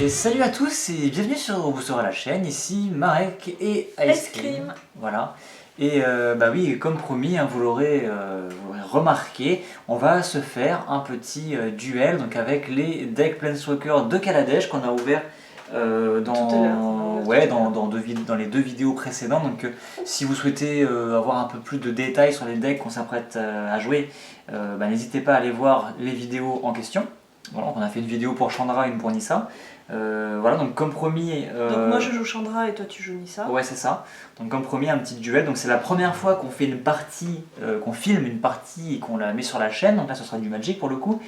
Et salut à tous et bienvenue sur Vous Serez la chaîne, ici Marek et Ice Cream. Voilà. Et bah oui, comme promis, hein, vous l'aurez remarqué, on va se faire un petit duel donc avec les decks Planeswalker de Kaladesh qu'on a ouvert dans les deux vidéos précédentes. Donc si vous souhaitez avoir un peu plus de détails sur les decks qu'on s'apprête à jouer, bah, n'hésitez pas à aller voir les vidéos en question. Voilà, on a fait une vidéo pour Chandra et une pour Nissa. Voilà, donc comme promis. Donc moi je joue Chandra et toi tu joues Nissa. Ouais, c'est ça. Donc comme promis, un petit duel. Donc c'est la première fois qu'on fait une partie, qu'on filme une partie et qu'on la met sur la chaîne. Donc là, ce sera du Magic pour le coup.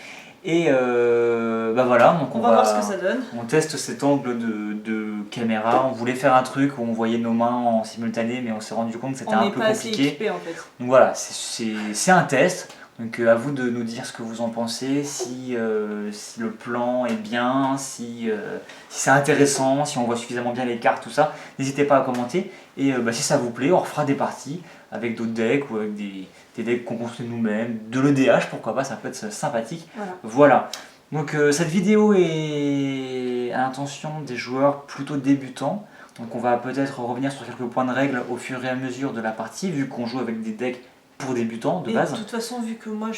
Et bah voilà, donc on va voir ce que ça donne. On teste cet angle de caméra. On voulait faire un truc où on voyait nos mains en simultané, mais on s'est rendu compte que c'était un peu compliqué. On n'est pas assez équipé en fait. Donc voilà, c'est un test. Donc à vous de nous dire ce que vous en pensez, si le plan est bien, si c'est intéressant, si on voit suffisamment bien les cartes, tout ça. N'hésitez pas à commenter. Et bah, si ça vous plaît, on refera des parties avec d'autres decks ou avec des decks qu'on construit nous-mêmes, de l'EDH, pourquoi pas, ça peut être sympathique. Voilà. Donc cette vidéo est à l'intention des joueurs plutôt débutants. Donc on va peut-être revenir sur quelques points de règle au fur et à mesure de la partie, vu qu'on joue avec des decks pour débutants de base. De toute façon, vu que moi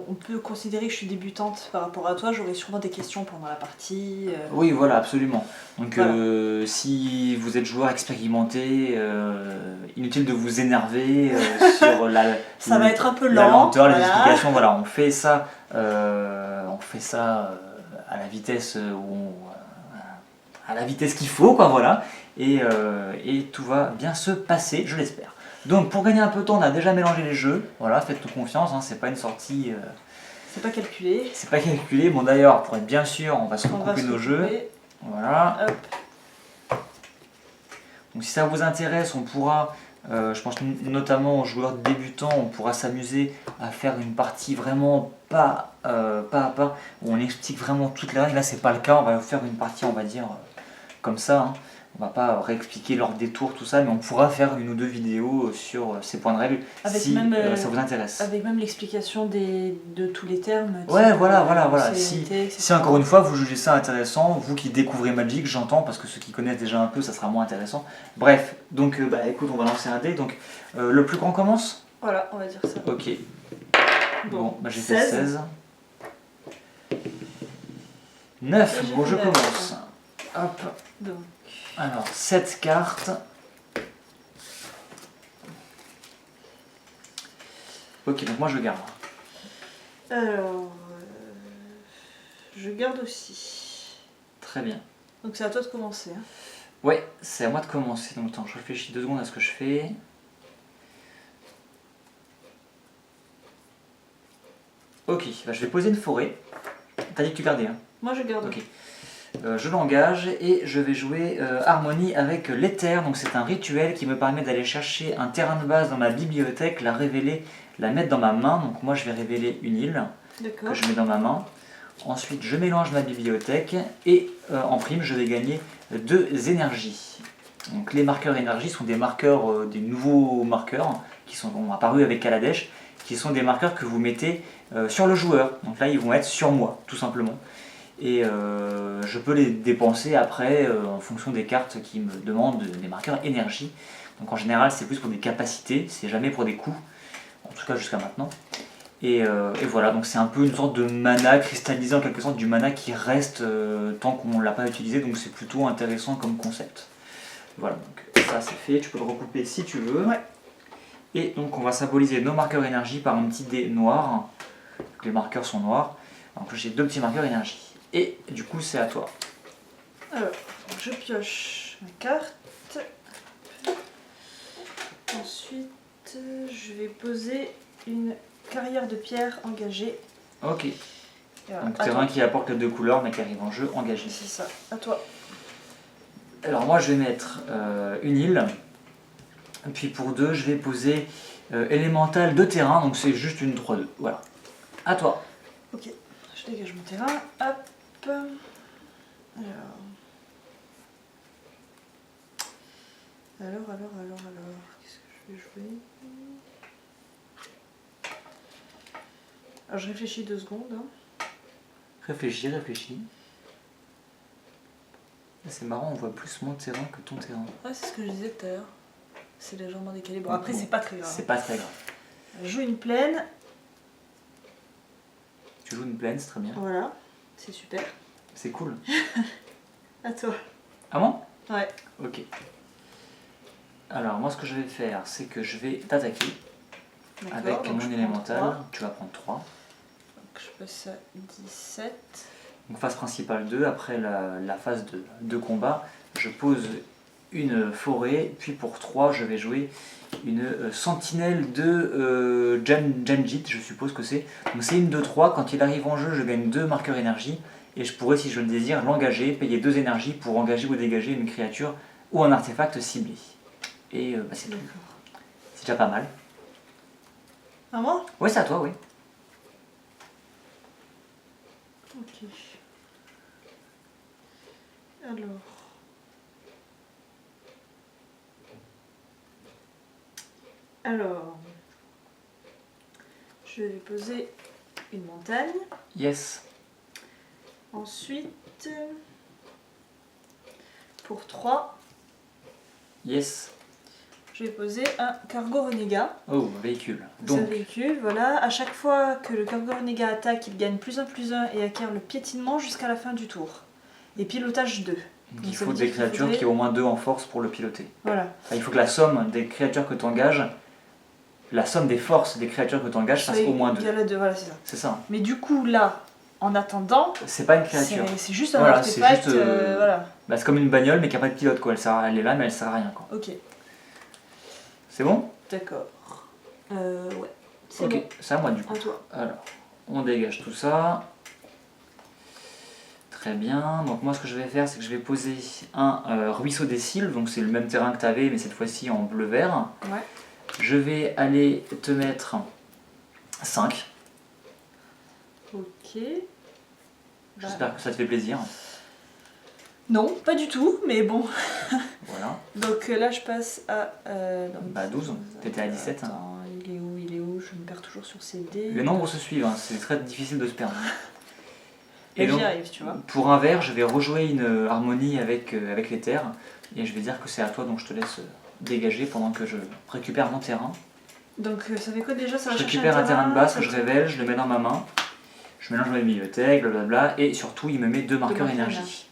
on peut considérer que je suis débutante par rapport à toi, j'aurai sûrement des questions pendant la partie. Oui, voilà, absolument. Donc voilà. Si vous êtes joueur expérimenté, inutile de vous énerver sur ça va être un peu lent, la lenteur, les explications. Voilà, on fait ça, à la vitesse à la vitesse qu'il faut, quoi, voilà. Et tout va bien se passer, je l'espère. Donc pour gagner un peu de temps, on a déjà mélangé les jeux. Voilà, faites-nous confiance, hein, c'est pas une sortie. C'est pas calculé. C'est pas calculé. Bon d'ailleurs, pour être bien sûr, on va se recouper nos jeux. Voilà. Hop. Donc si ça vous intéresse, on pourra, je pense notamment aux joueurs débutants, on pourra s'amuser à faire une partie vraiment pas à pas, où on explique vraiment toutes les règles. Là c'est pas le cas, on va faire une partie, on va dire, comme ça. Hein. On va pas réexpliquer lors des tours, tout ça, mais on pourra faire une ou deux vidéos sur ces points de règle si ça vous intéresse. Avec même l'explication de tous les termes. Ouais, voilà. Si encore une fois vous jugez ça intéressant, vous qui découvrez Magic, j'entends, parce que ceux qui connaissent déjà un peu, ça sera moins intéressant. Bref, donc bah écoute, on va lancer un dé. Donc le plus grand commence ? Voilà, on va dire ça. Ok. Bon, bah j'ai fait 16. 9, bon je commence. Hop. Donc. Alors, 7 cartes. Ok, donc moi je garde. Alors, je garde aussi. Très bien. Donc c'est à toi de commencer. Hein. Ouais, c'est à moi de commencer. Donc attends, je réfléchis 2 secondes à ce que je fais. Ok, bah, je vais poser une forêt. T'as dit que tu gardais, hein ? Moi je garde. Ok. Je l'engage et je vais jouer Harmonie avec l'éther. Donc c'est un rituel qui me permet d'aller chercher un terrain de base dans ma bibliothèque, la révéler, la mettre dans ma main. Donc moi je vais révéler une île que je mets dans ma main. Ensuite je mélange ma bibliothèque et en prime je vais gagner 2 énergies. Donc les marqueurs énergie sont des marqueurs, des nouveaux marqueurs qui sont apparus avec Kaladesh, qui sont des marqueurs que vous mettez sur le joueur. Donc là ils vont être sur moi tout simplement. Et je peux les dépenser après en fonction des cartes qui me demandent des marqueurs énergie. Donc en général c'est plus pour des capacités, c'est jamais pour des coups, en tout cas jusqu'à maintenant. Et voilà, donc c'est un peu une sorte de mana cristallisé en quelque sorte, du mana qui reste tant qu'on ne l'a pas utilisé, donc c'est plutôt intéressant comme concept. Voilà, donc ça c'est fait, tu peux le recouper si tu veux. Ouais. Et donc on va symboliser nos marqueurs énergie par un petit dé noir, donc les marqueurs sont noirs, donc j'ai 2 petits marqueurs énergie. Et du coup, c'est à toi. Alors, je pioche ma carte. Ensuite, je vais poser une carrière de pierre engagée. Ok. Donc terrain qui apporte les 2 couleurs, mais qui arrive en jeu engagé. C'est ça, à toi. Alors moi, je vais mettre une île. Et puis pour 2, je vais poser élémental de terrain, donc c'est juste une 3-2. Voilà. À toi. Ok, je dégage mon terrain. Hop. Alors, qu'est-ce que je vais jouer? Alors je réfléchis 2 secondes. Hein. Réfléchis. C'est marrant, on voit plus mon terrain que ton terrain. Ouais, c'est ce que je disais tout à l'heure. C'est légèrement décalé. Bon, après, c'est pas très grave. C'est pas très grave. Je joue une plaine. Tu joues une plaine, c'est très bien. Voilà, c'est super. C'est cool. À toi. Ah bon? Ouais. Ok. Alors, moi, ce que je vais faire, c'est que je vais t'attaquer avec donc mon élémental. Tu vas prendre 3. Donc je passe à 17. Donc, phase principale 2. Après la phase de combat, je pose une forêt. Puis pour 3, je vais jouer une sentinelle de Janjit, je suppose que c'est. Donc, c'est une 2-3. Quand il arrive en jeu, je gagne 2 marqueurs énergie. Et je pourrais, si je le désire, l'engager, payer 2 énergies pour engager ou dégager une créature ou un artefact ciblé. Et c'est tout. C'est déjà pas mal. À moi? Ouais, c'est à toi, oui. Ok. Alors. Je vais poser une montagne. Yes. Ensuite, pour 3, Yes. je vais poser un cargo renégat. Oh, véhicule. C'est un Donc, véhicule, voilà. À chaque fois que le cargo renégat attaque, il gagne +1/+1 et acquiert le piétinement jusqu'à la fin du tour. Et pilotage 2. il ça faut veut des dire qu'il créatures faudrait- qui ont au moins 2 en force pour le piloter. Voilà. Enfin, il faut que la somme des créatures que tu engages, la somme des forces des créatures que tu engages fasse au moins 2. Égal à 2, voilà, c'est ça. C'est ça. Mais du coup, là, en attendant, C'est pas une créature. c'est juste un Voilà, c'est artefact. juste, Voilà. Bah, c'est comme une bagnole mais qui n'a pas de pilote, quoi. Elle est là mais elle sert à rien, quoi. Ok, C'est bon? d'accord. Ouais. C'est Ok, bon. c'est à moi du coup. À toi. Alors, on dégage tout ça. Très bien. Donc moi ce que je vais faire, c'est que je vais poser un ruisseau des Sylves. Donc c'est le même terrain que tu avais, mais cette fois-ci en bleu-vert. Ouais. Je vais aller te mettre 5. Ok. Bah, J'espère que ça te fait plaisir. non, pas du tout, mais bon. Voilà. Donc là, je passe à. donc, Bah 12. T'étais à 17. Hein. Attends, il est où? Il est où? Je me perds toujours sur ces dés. Les nombres se suivent, hein. C'est très difficile de se perdre. Et donc, j'y arrive, tu vois. pour un vert, je vais rejouer une harmonie avec les terres. Et je vais dire que c'est à toi, donc je te laisse dégager pendant que je récupère mon terrain. Donc ça fait quoi déjà? Ça va Je chercher récupère un terrain de base ça que je te- révèle, je le mets dans ma main. Je mélange ma bibliothèque, blablabla. Et surtout, il me met 2 marqueurs marqueurs énergie.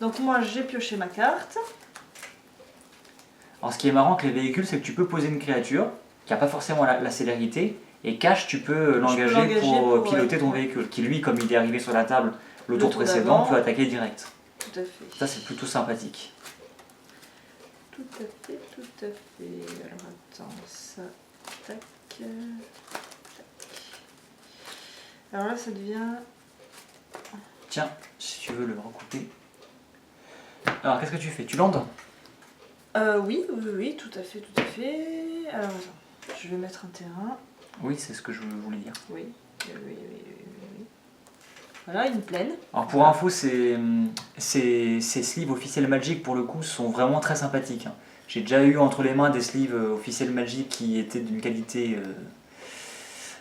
Donc moi, j'ai pioché ma carte. Alors ce qui est marrant avec les véhicules, c'est que tu peux poser une créature qui n'a pas forcément la célérité. Et cash, tu peux l'engager l'engager pour pour, piloter ton ouais. véhicule. Qui lui, comme il est arrivé sur la table le Le tour tour précédent, d'avant. peut attaquer direct. Tout à fait. Ça, c'est plutôt sympathique. Tout à fait, tout à fait. Alors attends, ça, tac, tac. Alors là, ça devient... Tiens, si tu veux le recouper. Alors, qu'est-ce que tu fais? Tu landes? Oui, oui, tout à fait, tout à fait. Alors attends, je vais mettre un terrain. Oui, c'est ce que je voulais dire. Oui, oui, oui, oui, oui. Voilà, une plaine. Alors pour info, ces sleeves officiels Magic pour le coup sont vraiment très sympathiques. Hein. J'ai déjà eu entre les mains des sleeves officiels Magic qui étaient d'une qualité...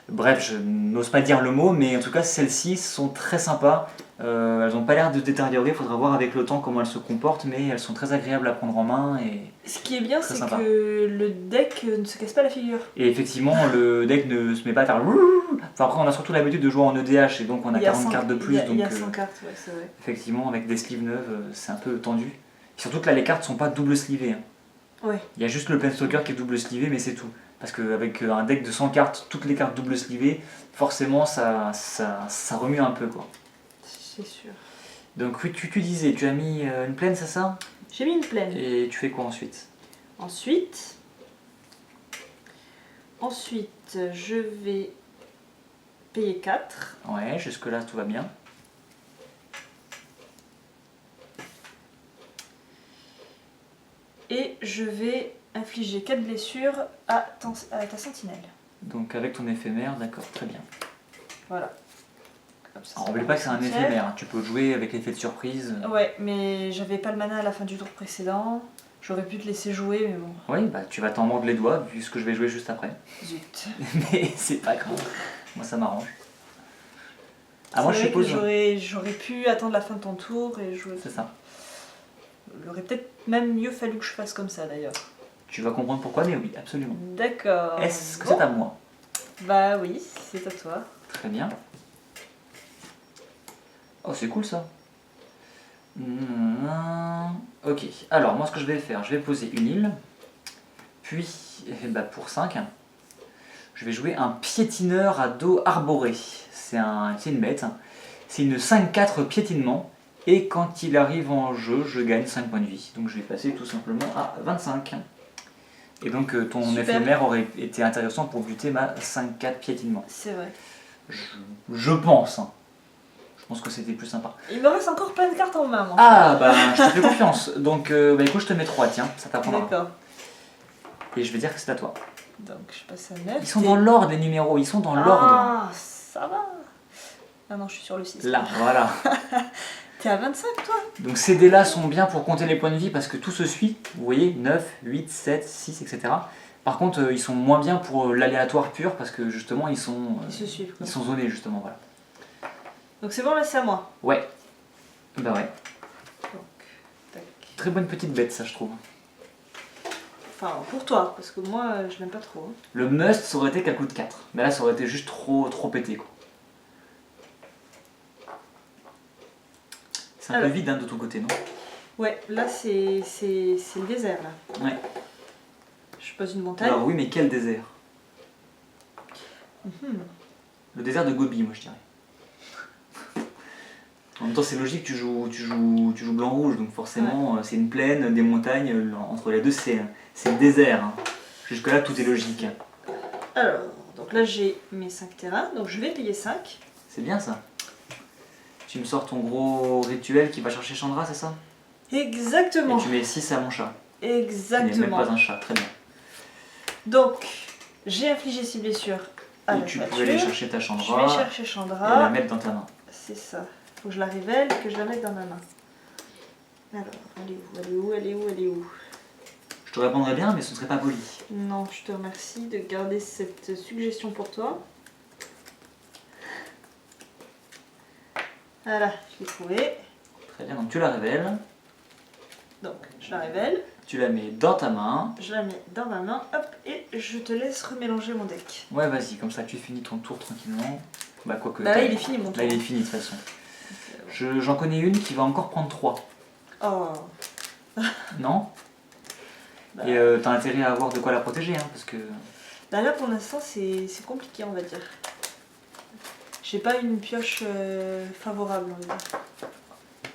Bref, je n'ose pas dire le mot, mais en tout cas celles-ci sont très sympas. Elles n'ont pas l'air de se détériorer, il faudra voir avec le temps comment elles se comportent, mais elles sont très agréables à prendre en main. Ce qui est bien, Très c'est sympa. que le deck ne se casse pas la figure. Et effectivement, le deck ne se met pas à faire... Enfin, après, on a surtout l'habitude de jouer en EDH, et donc on a Il y a 40 100 cartes de plus. Il y a donc, 100 cartes, ouais, c'est vrai. effectivement, avec des sleeves neuves, c'est un peu tendu. Et surtout que là, les cartes sont pas double slivées. Hein. Ouais. Il y a juste le Planeswalker qui est double slivé, mais c'est tout. Parce qu'avec un deck de 100 cartes, toutes les cartes double slivées, forcément, ça remue un peu, quoi. C'est sûr. Donc, oui, tu disais, tu as mis une plaine, c'est ça? J'ai mis une plaine. Et tu fais quoi ensuite? Ensuite, je vais payer 4. Ouais, jusque-là, tout va bien. Et je vais infliger 4 blessures à ta sentinelle. Donc, avec ton éphémère, d'accord, très bien. Voilà. Comme ça, Alors, ça n'oublie va pas que c'est un essentiel. éphémère, hein. Tu peux jouer avec l'effet de surprise. Ouais, mais j'avais pas le mana à la fin du tour précédent. J'aurais pu te laisser jouer, mais bon. Oui, bah tu vas t'en mordre les doigts, vu ce que je vais jouer juste après. Zut. Mais c'est pas grave. Moi, ça m'arrange. C'est Avant, je vrai que suppose. j'aurais pu attendre la fin de ton tour et jouer. C'est ça. il aurait peut-être même mieux fallu que je fasse comme ça d'ailleurs. Tu vas comprendre pourquoi, mais oui, absolument. D'accord. Est-ce que Bon. c'est à moi? Bah oui, c'est à toi. Très bien. Oh, c'est cool ça. Ok, alors moi ce que je vais faire, je vais poser une île, puis pour 5, je vais jouer un piétineur à dos arboré. C'est une bête, c'est une 5-4 piétinement, et quand il arrive en jeu, je gagne 5 points de vie. Donc je vais passer tout simplement à 25. Et donc ton Super. éphémère aurait été intéressant pour buter ma 5-4 piétinement. C'est vrai. Je pense. Je pense que c'était plus sympa. Il me reste encore plein de cartes en main, moi. Ah, bah je te fais confiance. Donc écoute, je te mets 3, tiens, ça t'apprendra. D'accord. Et je vais dire que c'est à toi. Donc je passe à 9. Ils sont dans l'ordre, les numéros, ils sont dans l'ordre. Ah, ça va. Ah non, je suis sur le 6. Là, voilà. T'es à 25, toi? Donc ces dés-là sont bien pour compter les points de vie parce que tout se suit. Vous voyez, 9, 8, 7, 6, etc. Par contre, ils sont moins bien pour l'aléatoire pur parce que justement, ils sont se suivent. Quoi. ils sont zonés, justement, voilà. Donc c'est bon, là c'est à moi. Ouais. Bah ouais. Donc, tac. Très bonne petite bête, ça, je trouve. Enfin, pour toi, parce que moi, je l'aime pas trop. Hein. Le must, ça aurait été qu'à coup de 4. Mais là, ça aurait été juste trop pété, quoi. C'est un peu vide hein, de ton côté, non? Ouais, là c'est le désert, là. Ouais. Je pose une montagne. Alors oui, mais quel désert? Mhm. Le désert de Gobi, moi, je dirais. En même temps, c'est logique, tu joues blanc-rouge, donc forcément, c'est une plaine, des montagnes, entre les deux, c'est le désert. Hein. Jusque-là, tout est logique. Alors, donc là j'ai mes 5 terrains, donc je vais payer 5. C'est bien ça. Tu me sors ton gros rituel qui va chercher Chandra, c'est ça? Exactement. Et tu mets 6 à mon chat. Qui n'est Exactement. même pas un chat, très bien. Donc, j'ai infligé 6 blessures à Et la tu créature. peux aller chercher ta Je Chandra vais chercher et la Chandra. mettre dans ta main. C'est ça. Faut que je la révèle et que je la mette dans ma main. Alors, elle est où? Elle est où? Elle est où? Elle est où? Je te répondrais bien, mais ce ne serait pas poli. Non, je te remercie de garder cette suggestion pour toi. Voilà, je l'ai trouvée. Très bien, donc tu la révèles, Donc, je la révèle, tu la mets dans ta main. je la mets dans ma main, hop, et je te laisse remélanger mon deck. Ouais, vas-y, comme ça tu finis ton tour tranquillement. Bah, quoique. Bah là, il est fini mon tour. Là, il est fini de toute façon. J'en connais une qui va encore prendre 3. Oh. Non? Bah, Et t'as intérêt à avoir de quoi la protéger, hein, parce que. bah là, pour l'instant, c'est compliqué, on va dire. J'ai pas une pioche favorable, on va dire.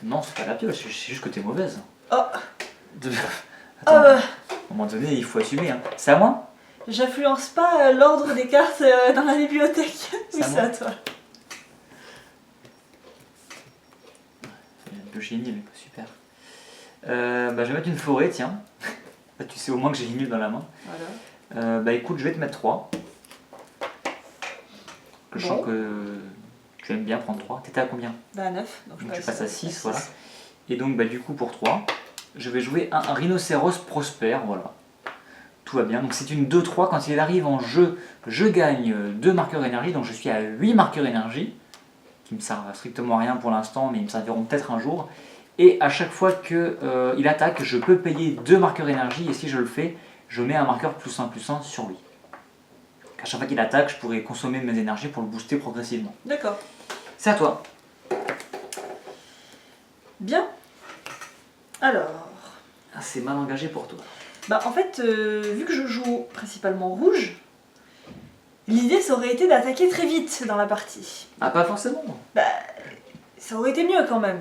Non, c'est pas la pioche, c'est juste que t'es mauvaise. Oh. Attends, à un moment donné, il faut assumer. Hein. C'est à moi? J'influence pas l'ordre des cartes dans la bibliothèque. Oui, c'est à toi. Le génie, mais super. Bah, je vais mettre une forêt, tiens. Là, tu sais au moins que j'ai une île dans la main. Voilà. Bah écoute, je vais te mettre 3. Je sens que tu aimes bien prendre 3. T'étais à combien? Bah 9. Donc tu passes à 6, voilà. Et donc bah du coup pour 3, je vais jouer un rhinocéros prospère, voilà. Tout va bien. Donc c'est une 2-3. Quand il arrive en jeu, je gagne 2 marqueurs énergie. Donc je suis à 8 marqueurs énergie. Qui me servent strictement à rien pour l'instant, mais ils me serviront peut-être un jour. Et à chaque fois qu'il attaque, je peux payer 2 marqueurs énergie. Et si je le fais, je mets un marqueur +1/+1 sur lui. À chaque fois qu'il attaque, je pourrais consommer mes énergies pour le booster progressivement. D'accord. C'est à toi. Bien. Alors. Ah, c'est mal engagé pour toi. Bah en fait, vu que je joue principalement rouge, l'idée ça aurait été d'attaquer très vite dans la partie. Ah, pas forcément. Bah, ça aurait été mieux quand même.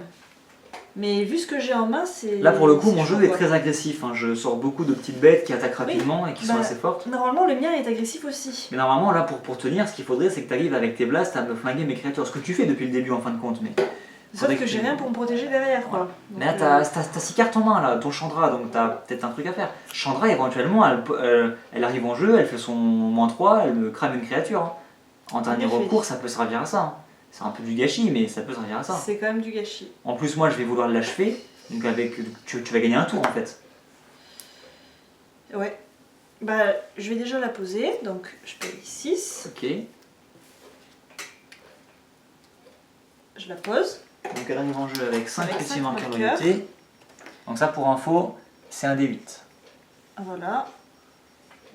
Mais vu ce que j'ai en main, c'est... Là pour le coup, mon chaud, jeu est quoi. très agressif. Hein. Je sors beaucoup de petites bêtes qui attaquent rapidement et qui sont assez fortes. Normalement, le mien est agressif aussi. Mais normalement, là pour tenir, ce qu'il faudrait, c'est que tu arrives avec tes blasts à me flinguer mes créatures. Ce que tu fais depuis le début en fin de compte. Mais Sauf que j'ai rien pour me protéger derrière, quoi. Donc, mais là, t'as 6 cartes en main, là, ton Chandra, donc t'as peut-être un truc à faire. Chandra, éventuellement, elle arrive en jeu, elle fait son -3, elle me crame une créature. Hein. En dernier recours, ça peut servir à ça. Hein. C'est un peu du gâchis, mais ça peut servir à ça. C'est quand même du gâchis. En plus, moi, je vais vouloir l'achever, donc tu vas gagner un tour, en fait. Ouais. Bah, je vais déjà la poser, donc je paye 6. Ok. Je la pose. Donc elle arrive en jeu avec 5 Avec petits 5 marqueurs marqueurs. loyauté. En Donc ça pour info, c'est un D8. Voilà.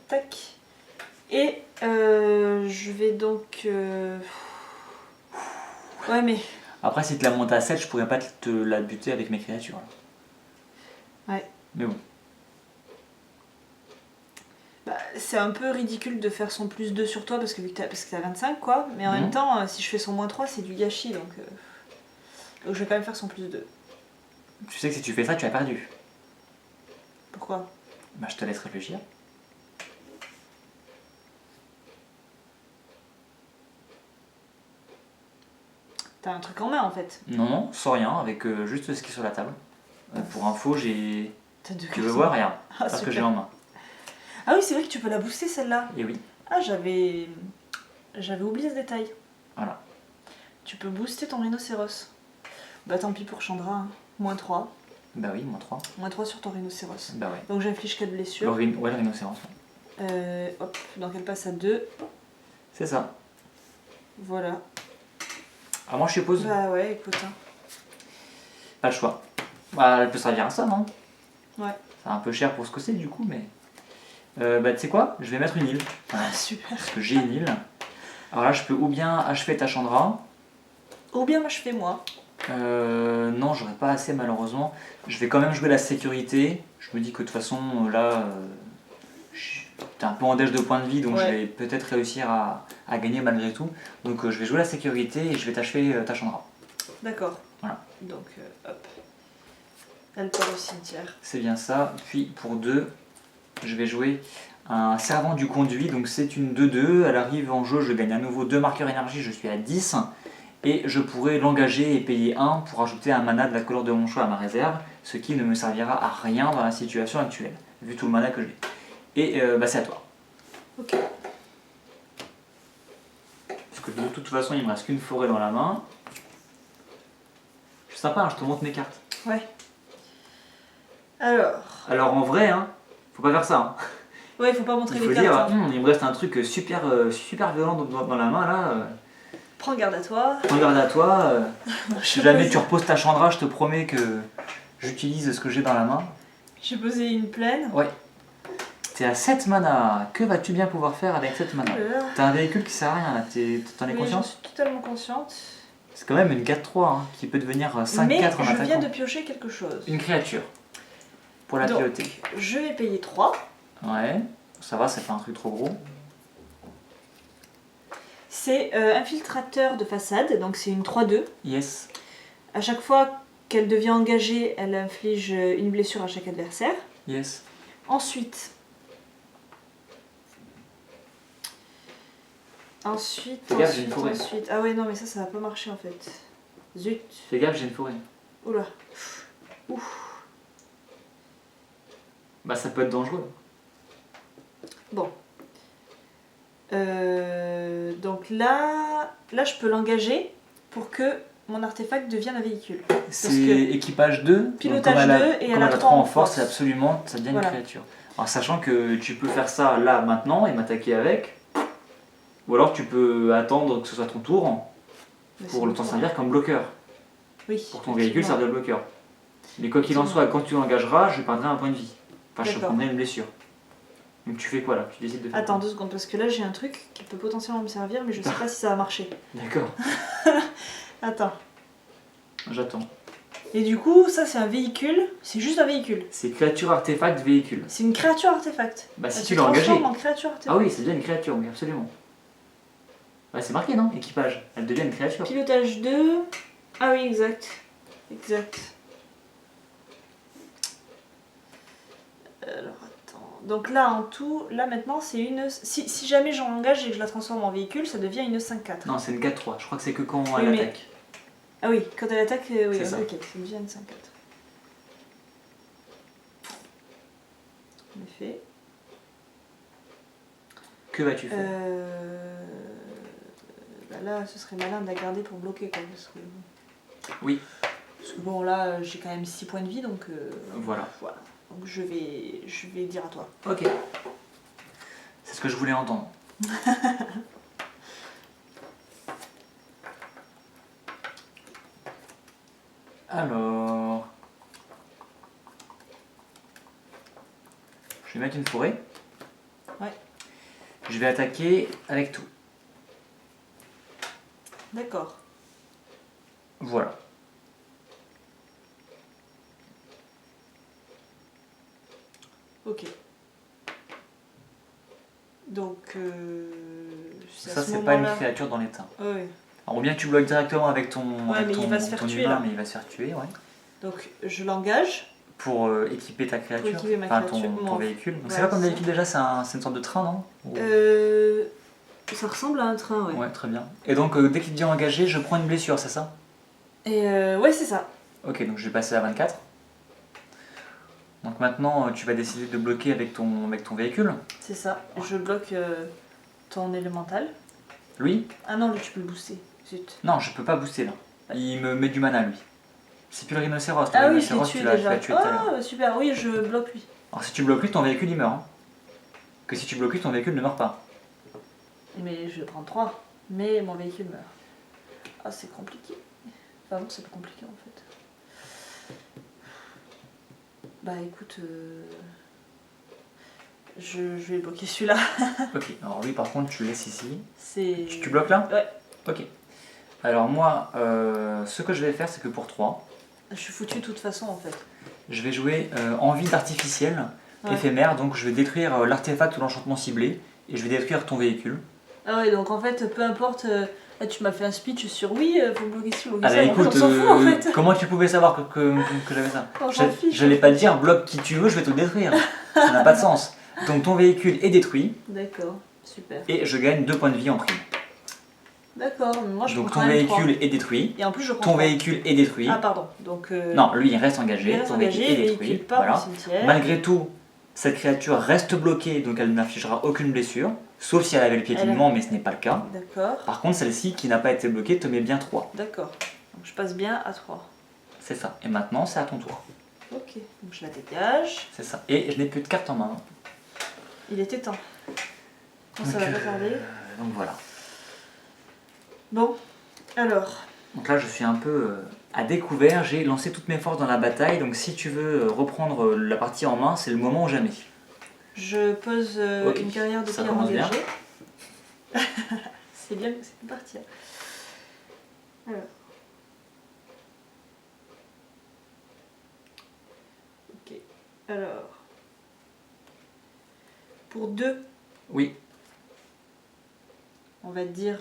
Tac. Et je vais donc... Ouais, mais... Après, si tu la montes à 7, je pourrais pas te la buter avec mes créatures. Là. Ouais. Mais bon. Bah, c'est un peu ridicule de faire son plus 2 sur toi parce que t'as 25, quoi. Mais en même temps, si je fais son moins 3, c'est du gâchis. Donc je vais quand même faire son plus 2. Tu sais que si tu fais ça, tu as perdu. Pourquoi? Bah, je te laisse réfléchir. T'as un truc en main, en fait. Non, non, sans rien, avec juste ce qui est sur la table. Pour info, j'ai... T'as 2 Tu veux voir? Rien. Ah, Parce que super. j'ai en main. Ah oui, c'est vrai que tu peux la booster, celle-là. Et oui. Ah, j'avais oublié ce détail. Voilà. Tu peux booster ton rhinocéros. Bah tant pis pour Chandra, hein. Moins 3. Bah oui, moins 3. Moins 3 sur ton rhinocéros. Bah ouais. Donc j'inflige 4 blessures. Ouais, le rhinocéros. Hop, donc elle passe à 2. C'est ça. Voilà. Ah, moi je suppose. Bah ouais, écoute. Hein. Pas le choix. Bah, elle peut servir à ça, non? Ouais. C'est un peu cher pour ce que c'est du coup, mais... bah tu sais quoi? Je vais mettre une île. Voilà. Ah, super. Parce que j'ai une île. Alors là, je peux ou bien achever ta Chandra. Ou bien m'achever moi. Non, j'aurais pas assez malheureusement. Je vais quand même jouer la sécurité. Je me dis que de toute façon, là, t'es un peu en dèche de points de vie, donc Ouais. je vais peut-être réussir à gagner malgré tout. Donc je vais jouer la sécurité et je vais t'achever ta Chandra. D'accord. Voilà. Donc hop. Elle part au cimetière. C'est bien ça. Puis pour 2, je vais jouer un servant du conduit. Donc c'est une 2-2. Elle arrive en jeu, je gagne à nouveau 2 marqueurs énergie, je suis à 10. Et je pourrais l'engager et payer 1 pour ajouter un mana de la couleur de mon choix à ma réserve, ce qui ne me servira à rien dans la situation actuelle, vu tout le mana que j'ai. Et bah c'est à toi. Ok. Parce que de toute façon, il me reste qu'une forêt dans la main. C'est sympa, hein, je te montre mes cartes. Ouais. Alors. Alors en vrai, hein, faut pas faire ça. Hein. Ouais, il faut pas montrer Il faut les dire, cartes. Hein. il me reste un truc super, super violent dans la main là. Prends garde à toi. Prends garde à toi. Si Je jamais pose- tu reposes ta Chandra, je te promets que j'utilise ce que j'ai dans la main. J'ai posé une plaine. Ouais. T'es à 7 mana. Que vas-tu bien pouvoir faire avec 7 mana? T'as un véhicule qui sert à rien là, t'en es Oui, conscient? je suis totalement consciente. C'est quand même une 4-3 hein, qui peut devenir 5-4 Mais en je attaquant. viens de piocher quelque chose. Une créature. Pour la Donc, piloter. je vais payer 3. Ouais. Ça va, ça fait un truc trop gros. C'est infiltrateur de façade, donc c'est une 3-2. Yes. À chaque fois qu'elle devient engagée, elle inflige une blessure à chaque adversaire. Yes. Ensuite, Fais gaffe, j'ai une forêt. Ah ouais, non, mais ça va pas marcher en fait. Zut. Fais gaffe, j'ai une forêt. Oula. Ouf. Bah ça peut être dangereux. Bon. Donc là, je peux l'engager pour que mon artefact devienne un véhicule. C'est que équipage 2. pilotage donc comme 2 et comme elle a 3 en force. c'est absolument, ça devient Voilà. une créature. Alors sachant que tu peux faire ça là maintenant et m'attaquer avec. Ou alors tu peux attendre que ce soit ton tour Mais pour c'est le t'en bon. servir comme bloqueur. Oui. Pour ton véhicule, ça effectivement. de bloqueur. Mais quoi qu'il en soit, quand tu l'engageras, je perdrai un point de vie. Enfin, je te D'accord. prendrai une blessure. Donc tu fais quoi là? Tu décides de faire Attends quoi? 2 secondes, parce que là j'ai un truc qui peut potentiellement me servir, mais je sais pas si ça va marcher. D'accord, Attends. j'attends. Et du coup, ça c'est un véhicule, c'est juste un véhicule. C'est créature artefact véhicule. C'est une créature artefact. Bah si Elle tu se l'as engagée. transforme en créature artefact. Ah oui, c'est déjà une créature, oui, absolument. Bah c'est marqué non? Équipage. Elle devient une créature. Pilotage 2. Ah oui, exact. Exact. Alors attends. Donc là en tout, là maintenant c'est une. Si jamais j'en engage et que je la transforme en véhicule, ça devient une 5-4. Non, c'est une 4-3. Je crois que c'est que quand Oui, elle mais- attaque. Ah oui, quand elle attaque, oui, C'est ça. ok, ça devient une 5-4. En effet. Que vas-tu faire? Bah là, ce serait malin de la garder pour bloquer quoi. Parce que... Oui. Parce que bon, là, j'ai quand même 6 points de vie donc. Voilà. Voilà. Donc je vais dire à toi. Ok. C'est ce que je voulais entendre. Alors... vais mettre une forêt. Ouais. Je vais attaquer avec tout. D'accord. Voilà. Ok. Donc, c'est à Ça, ce c'est pas une moment-là. créature dans l'état. Ouais. Alors, ou bien tu bloques directement avec ton, Ouais, avec mais ton, il va se faire ton tuer, humain, là. mais il va se faire tuer, ouais. Donc, je l'engage. Pour équiper ta créature, équiper ma enfin créature, ton mon- véhicule. Donc ouais, c'est pas comme c'est ça. véhicule déjà, c'est une sorte de train, non? Ou- Ça ressemble à un train, ouais. Ouais, très bien. Et donc dès qu'il te dit engagé, je prends une blessure, c'est ça? Et ouais, c'est ça. Ok, donc je vais passer à 24. Donc maintenant, tu vas décider de bloquer avec ton véhicule. C'est ça. Je bloque ton élémental. Lui? Ah non, lui, tu peux le booster. Zut. Non, je peux pas booster là. Il me met du mana lui. C'est plus le rhinocéros. Le Ah oui, je l'ai rhinocéros, tué tu l'as déjà. tué tout à l'heure. Ah, super, oui, je bloque lui. Alors si tu bloques lui, ton véhicule il meurt. Hein. Que si tu bloques lui, ton véhicule ne meurt pas. Mais je prends 3. Mais mon véhicule meurt. Ah, c'est compliqué. Enfin, non, c'est pas compliqué en fait. Bah écoute, je vais bloquer celui-là. Ok, alors lui par contre, tu le laisses ici. C'est. Tu bloques là? Ouais. Ok. Alors moi, ce que je vais faire, c'est que pour 3, Je suis foutu de toute façon en fait. je vais jouer envie d'artificiel Ouais. éphémère, donc je vais détruire l'artefact ou l'enchantement ciblé, et je vais détruire ton véhicule. Ah ouais, donc en fait, peu importe. Là, tu m'as fait un speech sur oui, faut bloquer ci, bloquer Ah ça. bah En fait, écoute, on s'en fout en fait. comment tu pouvais savoir que j'avais ça? On s'en fiche. J'allais pas te dire bloque qui tu veux, je vais te le détruire. Ça n'a pas de sens. Donc ton véhicule est détruit, D'accord, super. et je gagne 2 points de vie en prime. D'accord, mais moi je Donc prends ton quand même 3. véhicule est détruit, Et en plus, je prends ton 3. véhicule est détruit. Ah, pardon. Donc. Non, lui il reste Il engagé, reste ton engagé, véhicule est véhicule détruit. part Voilà. au cimetière. Malgré tout, cette créature reste bloquée, donc elle n'infligera aucune blessure, sauf si elle avait le piétinement, mais ce n'est pas le cas. D'accord, Par contre, celle-ci qui n'a pas été bloquée te met bien 3. d'accord. Donc je passe bien à 3. C'est ça. Et maintenant, c'est à ton tour. Ok, donc je la dégage. C'est ça. Et je n'ai plus de carte en main. Il était temps. Bon, ça Donc, va pas tarder. donc voilà. Bon, alors. Donc là, je suis un peu à découvert. J'ai lancé toutes mes forces dans la bataille. Donc si tu veux reprendre la partie en main, c'est le moment ou jamais. Je pose Ok, une carrière de ça pierre commence bien. engagée. C'est bien, c'est parti. Alors. Ok, alors. Pour 2, Oui. on va dire.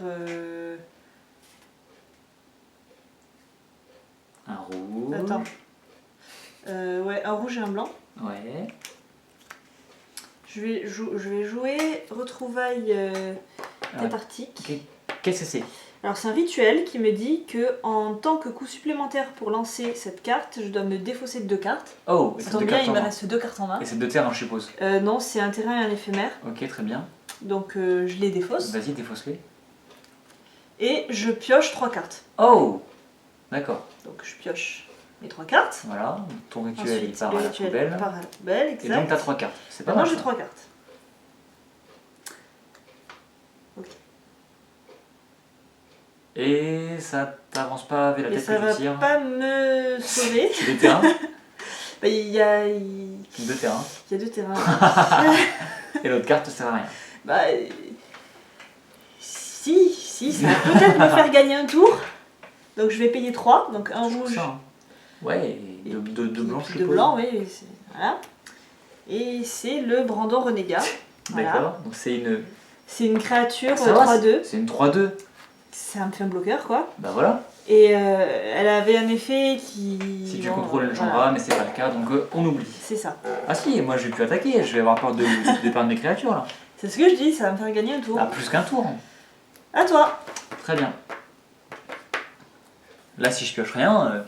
Un rouge. Attends. Ouais, un rouge et un blanc. Ouais. Je vais jouer retrouvailles Ouais. cathartiques. Ok. Qu'est-ce que c'est? Alors c'est un rituel qui me dit que en tant que coût supplémentaire pour lancer cette carte, je dois me défausser de 2 cartes. Oh, et Ça c'est tombe deux bien, cartes il en me main. reste 2 cartes en main. Et c'est 2 terrains, je suppose. Non, c'est un terrain et un éphémère. Ok, très bien. Donc je les défausse. Vas-y, défausse-les. Et je pioche 3 cartes. Oh! D'accord. Donc je pioche mes 3 cartes. Voilà, ton rituel il Ensuite, part le à la rituel poubelle. part à la poubelle, Et donc exact. t'as 3 cartes. C'est pas Maintenant mal. j'ai ça. 3 cartes. Et ça t'avance pas vers la Mais tête ça que va tu tires. pas me sauver. C'est 2 terrains. Bah, il y a 2 2 terrains. terrains. Et l'autre carte te sert à rien. Bah, si, ça va peut-être me faire gagner un tour. Donc je vais payer 3, donc un Toujours rouge ça, hein. Ouais, et deux blancs, je de suppose. blanc, oui. Voilà. Et c'est le Brandon Renégat. Voilà. D'accord, donc c'est une. C'est une créature Ça va, 3-2. c'est une 3-2. Ça me fait un bloqueur, quoi. Bah voilà. Et elle avait un effet qui... Si tu bon, contrôles le voilà. Jambra, mais c'est pas le cas, donc on oublie. C'est ça. Ah si, moi je vais plus attaquer, je vais avoir peur de perdre mes créatures là. C'est ce que je dis, ça va me faire gagner un tour. Ah, plus qu'un tour. À toi. Très bien. Là, si je pioche rien,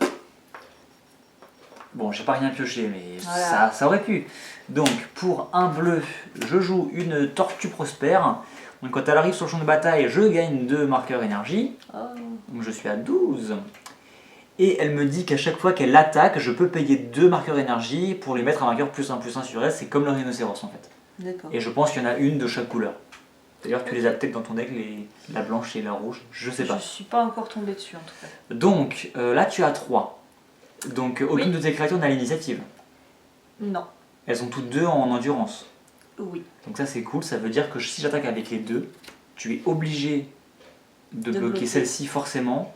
bon, j'ai pas rien pioché, mais Voilà. ça aurait pu. Donc, pour un bleu, je joue une tortue prospère. Donc, quand elle arrive sur le champ de bataille, je gagne 2 marqueurs énergie. Oh. Donc, je suis à 12. Et elle me dit qu'à chaque fois qu'elle attaque, je peux payer 2 marqueurs énergie pour lui mettre un marqueur +1/+1 sur elle. C'est comme le rhinocéros en fait. D'accord. Et je pense qu'il y en a une de chaque couleur. D'ailleurs, tu les as peut-être dans ton deck, la blanche et la rouge, je sais pas. Je suis pas encore tombée dessus en tout cas. Donc là, tu as 3. Donc aucune Oui. de tes créatures n'a l'initiative. Non. Elles ont toutes 2 en endurance. Oui. Donc ça c'est cool, ça veut dire que si j'attaque avec les deux, tu es obligé de bloquer celle-ci forcément.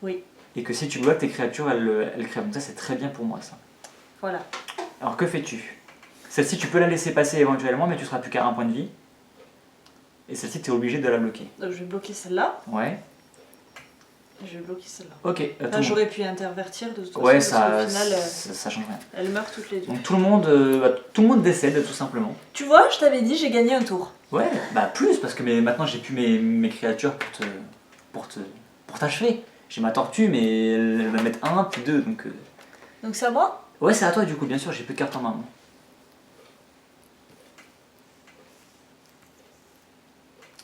Oui. Et que si tu bloques tes créatures, elles crèvent. Donc ça c'est très bien pour moi ça. Voilà. Alors que fais-tu? Celle-ci tu peux la laisser passer éventuellement, mais tu seras plus qu'à 1 point de vie. Et celle-ci tu es obligé de la bloquer. Donc je vais bloquer celle-là. Ouais. Je vais bloquer celle-là. Ok. Là j'aurais pu intervertir de toute façon. Ouais, parce ça, qu'au final, ça change rien. elles meurent toutes les deux. Donc tout le monde décède tout simplement. Tu vois, je t'avais dit, j'ai gagné un tour. Ouais, bah plus parce que maintenant j'ai plus mes créatures pour t'achever. J'ai ma tortue, mais elle va mettre 1 puis 2 donc. Donc c'est à moi? Ouais, c'est à toi du coup, bien sûr, j'ai plus de cartes en main. Moi.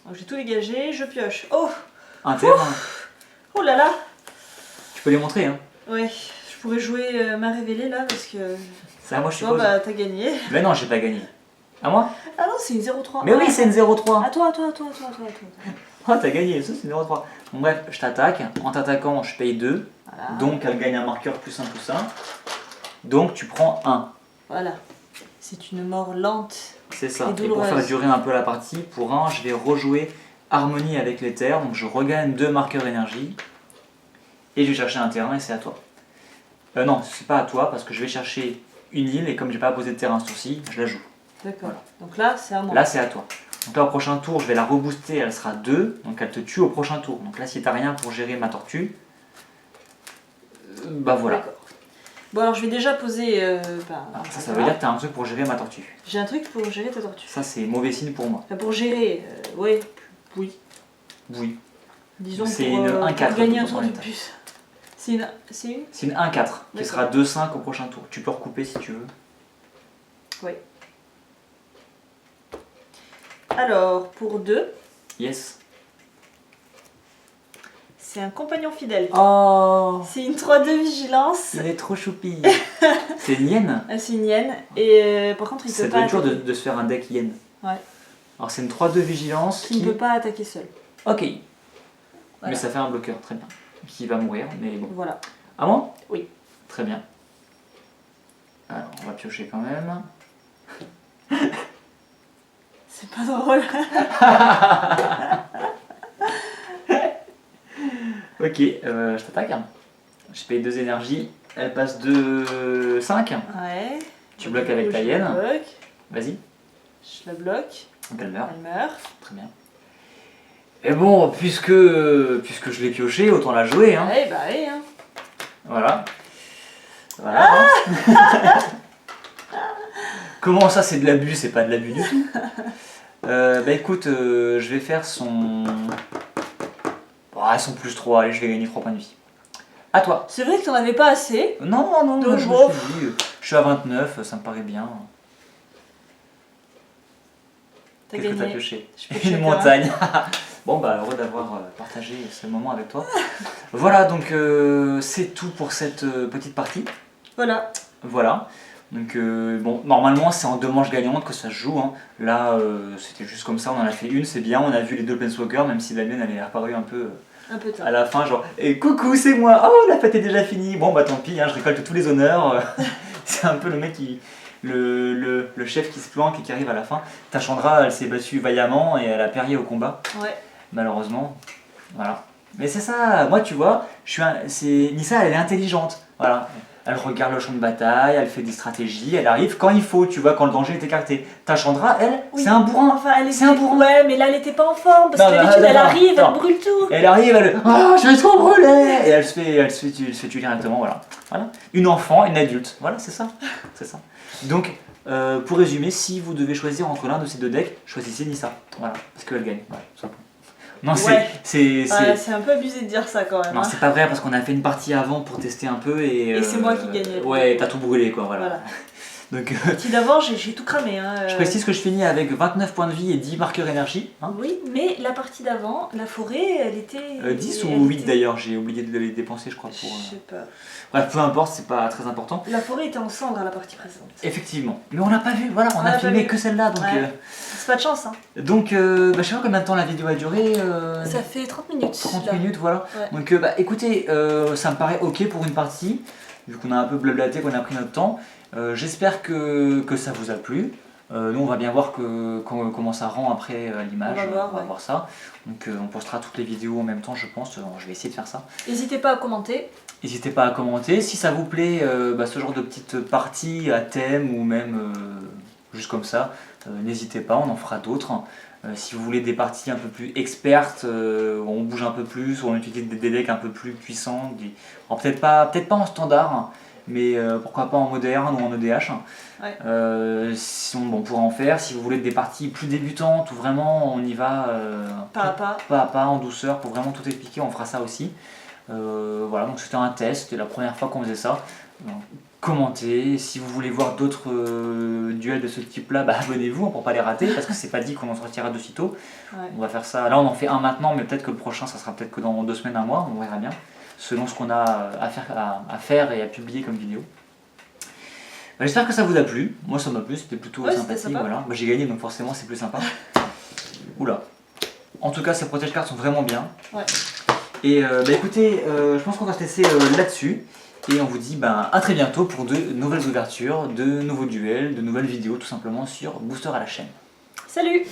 Donc j'ai tout dégagé, je pioche. Oh! Un terrain. Oh là là! Tu peux les montrer, hein. Ouais, je pourrais jouer ma révélée là parce que. C'est à moi, je Bon suppose. bah t'as gagné. Mais non, j'ai pas gagné. À moi? Ah non, c'est une 0,3. Mais oui, c'est une 0,3. À toi, à toi, à toi, à toi, à toi. Ah, t'as gagné, ça c'est une 0,3. Bon, bref, je t'attaque. En t'attaquant, je paye 2. Voilà. Donc elle gagne un marqueur plus 1 plus 1. Donc tu prends 1. Voilà. C'est une mort lente. C'est ça. Et Et pour douloureuse. faire durer un peu la partie, pour 1, je vais rejouer Harmonie avec l'éther. Donc je regagne 2 marqueurs énergie. Et je vais chercher un terrain et c'est à toi. Non, c'est pas à toi parce que je vais chercher une île et comme j'ai pas posé de terrain sur-ci, je la joue. D'accord. Voilà. Donc là, c'est à moi. Là, c'est à toi. Donc là, au prochain tour, je vais la rebooster, elle sera 2, donc elle te tue au prochain tour. Donc là, si t'as rien pour gérer ma tortue, bah voilà. D'accord. Bon, alors je vais déjà poser. Alors, ça veut dire que t'as un truc pour gérer ma tortue. J'ai un truc pour gérer ta tortue. Ça, c'est mauvais signe pour moi. Enfin, pour gérer, ouais, oui. Oui. Disons C'est pour, une pour 1-4 gagner un pour tour ton de état. plus. C'est une. C'est une C'est une 1-4 qui D'accord. sera 2-5 au prochain tour. Tu peux recouper si tu veux. Oui. Alors, pour 2, Yes. c'est un compagnon fidèle. Oh, C'est une 3-2 vigilance. il est trop choupi. C'est une hyène. Ah, c'est une hyène. Et par contre, il Ça peut doit pas être dur attaquer. de se faire un deck hyène. Ouais. Alors c'est une 3-2 vigilance Qui ne peut pas attaquer seul. Ok. Voilà. Mais ça fait un bloqueur, très bien. Qui va mourir, mais bon. Voilà. À moi? Oui. Très bien. Alors, on va piocher quand même. C'est pas drôle. Ok, je t'attaque. Je paye 2 énergies. Elle passe de 5. Ouais. Tu Donc, bloques du avec coup, ta je hyène. la bloque. Vas-y. Je la bloque. Donc elle meurt. Elle meurt. Très bien. Et bon, puisque je l'ai pioché, autant la jouer. Hein. Ouais, bah oui. Hein. Voilà. Voilà. hein. Comment ça, c'est de l'abus? C'est pas de l'abus du tout. Bah écoute, je vais faire son. Son plus 3, allez, je vais gagner 3 points de vie. À toi. C'est vrai que t'en avais pas assez. Non, Donc, je me bon. suis dit, je suis à 29, ça me paraît bien. T'as Qu'est-ce que t'as gagné. pioché? Je peux piocher Une montagne. Bon bah heureux d'avoir partagé ce moment avec toi. Voilà, donc c'est tout pour cette petite partie. Voilà. Voilà. Donc bon, normalement c'est en 2 manches gagnantes que ça se joue. Hein. Là c'était juste comme ça, on en a fait une, c'est bien, on a vu les 2 Planeswalkers, même si la mienne elle est apparue un peu Un peu tard. à la fin, genre et coucou c'est moi, oh la fête est déjà finie, bon bah tant pis, hein, je récolte tous les honneurs. C'est un peu le mec qui. Le chef qui se planque et qui arrive à la fin. Ta Chandra, elle s'est battue vaillamment et elle a péri au combat. Ouais. Malheureusement, voilà. Mais c'est ça, moi tu vois, Nissa elle est intelligente, voilà. Elle regarde le champ de bataille, elle fait des stratégies, elle arrive quand il faut, tu vois, quand le danger est écarté. Ta Chandra, elle, Oui. c'est un bourrin. Enfin, elle C'est un bourrin. Ouais, mais là, elle était pas en forme parce Non, que non, d'habitude, non, elle non, arrive, non. elle brûle tout. Elle arrive, elle, oh, je vais trop brûler. Et elle se fait tuer directement, voilà. Voilà. Une enfant, une adulte, voilà, c'est ça. C'est ça. Donc, pour résumer, si vous devez choisir entre l'un de ces 2 decks, choisissez Nissa, voilà, parce qu'elle gagne, voilà, tout simplement. Non, Ouais. c'est C'est un peu abusé de dire ça quand même. non, hein. c'est pas vrai parce qu'on a fait une partie avant pour tester un peu et Et c'est moi qui gagnais. Ouais, t'as tout brûlé quoi, voilà. Voilà. Donc Petit d'avant, j'ai tout cramé. Hein. je précise que je finis avec 29 points de vie et 10 marqueurs énergie. Hein. Oui, mais la partie d'avant, la forêt, elle était. 10 elle ou 8 était- d'ailleurs, j'ai oublié de les dépenser je crois Je pour. sais pas. Bref, peu importe, c'est pas très important. La forêt était en cendre à la partie précédente. Effectivement. Mais on l'a pas vu, voilà, on On a l'a filmé pas vu. que celle-là donc. Ouais. C'est pas de chance, hein. Je sais pas combien de temps la vidéo a duré. Ça fait 30 minutes. 30 là. minutes, voilà. Ouais. Donc, écoutez, ça me paraît ok pour une partie, vu qu'on a un peu blablaté, qu'on a pris notre temps. J'espère que ça vous a plu. Nous on va bien voir comment ça rend après à l'image, On va voir, ouais. ça. Donc on postera toutes les vidéos en même temps je pense, je vais essayer de faire ça. N'hésitez pas à commenter. N'hésitez pas à commenter, si ça vous plaît ce genre de petites parties à thème ou même juste comme ça, n'hésitez pas, on en fera d'autres. Si vous voulez des parties un peu plus expertes, où on bouge un peu plus, où on utilise des decks un peu plus puissants, alors peut-être pas en standard, mais pourquoi pas en moderne ou en EDH. Ouais. On pourra en faire. Si vous voulez des parties plus débutantes où vraiment on y va Pas à pas, en douceur, pour vraiment tout expliquer, on fera ça aussi. Voilà, donc c'était un test, c'était la première fois qu'on faisait ça. Donc, commentez, si vous voulez voir d'autres duels de ce type là, abonnez-vous pour pas les rater parce que c'est pas dit qu'on en sortira de sitôt. Ouais. On va faire ça, là on en fait un maintenant mais peut-être que le prochain ça sera peut-être que dans 2 semaines, 1 mois, on verra bien selon ce qu'on a à faire et à publier comme vidéo. J'espère que ça vous a plu, moi ça m'a plu, c'était plutôt sympathique. Sympa. Voilà. J'ai gagné donc forcément c'est plus sympa. Oula. En tout cas ces protège cartes sont vraiment bien. Ouais. Et écoutez, je pense qu'on va se laisser là-dessus. Et on vous dit à très bientôt pour de nouvelles ouvertures, de nouveaux duels, de nouvelles vidéos tout simplement sur Booster à la chaîne. Salut!